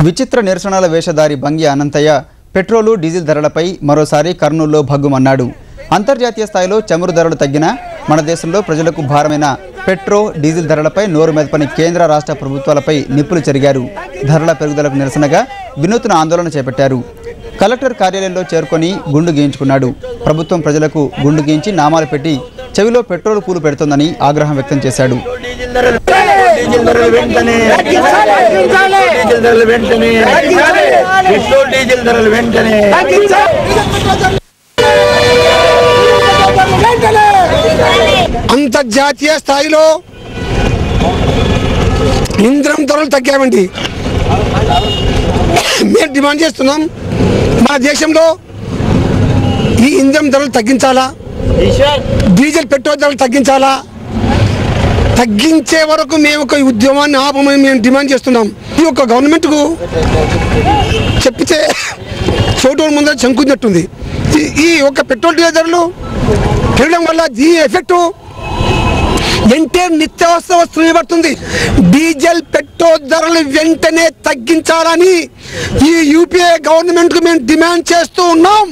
విచిత్ర నిరసనల వేషధారి బంగి Anantaiah petrol diesel ధరలపై మరోసారి కర్నూలులో భగ్గుమన్నాడు. అంతర్జాతీయ స్థాయిలో చమురు ధరలు తగ్గినా మన దేశంలో ప్రజలకు భారమైన పెట్రోల్ డీజిల్ ధరలపై నోరు మెదపని కేంద్ర రాష్ట్ర ప్రభుత్వాలపై నిప్పులు చెరిగారు. ధరల పెరుగుదలకు నిరసనగా వినూత్న ఆందోళన చేపట్టారు. కలెక్టర్ కార్యాలయంలో చేరుకొని గుండు గీయించుకున్నాడు. ప్రభుత్వం ప్రజలకు గుండు గీయించి నామాలు పెట్టి చెవిలో పెట్రోల్ పూలు పెడుతోందని ఆగ్రహం వ్యక్తం చేశాడు. అంతర్జాతీయ స్థాయిలో ఇంధనం ధరలు తగ్గామండి. మేము డిమాండ్ చేస్తున్నాం, మన దేశంలో ఈ ఇంధనం ధరలు తగ్గించాలా, డీజిల్ పెట్రోల్ ధరలు తగ్గించాలా, తగ్గించే వరకు మేము ఒక ఉద్యమాన్ని ఆపమని మేము డిమాండ్ చేస్తున్నాం. ఈ యొక్క గవర్నమెంట్కు చెప్పితే చోటు ముందర చంకున్నట్టుంది. ఈ యొక్క పెట్రోల్ డీజిల్ ధరలు పెరగడం వల్ల ఈ ఎఫెక్టు వెంటనే నిత్యావసర వస్తువులు పడుతుంది. డీజిల్ పెట్రోల్ ధరలు వెంటనే తగ్గించాలని ఈ యూపీఏ గవర్నమెంట్కు మేము డిమాండ్ చేస్తూ ఉన్నాం.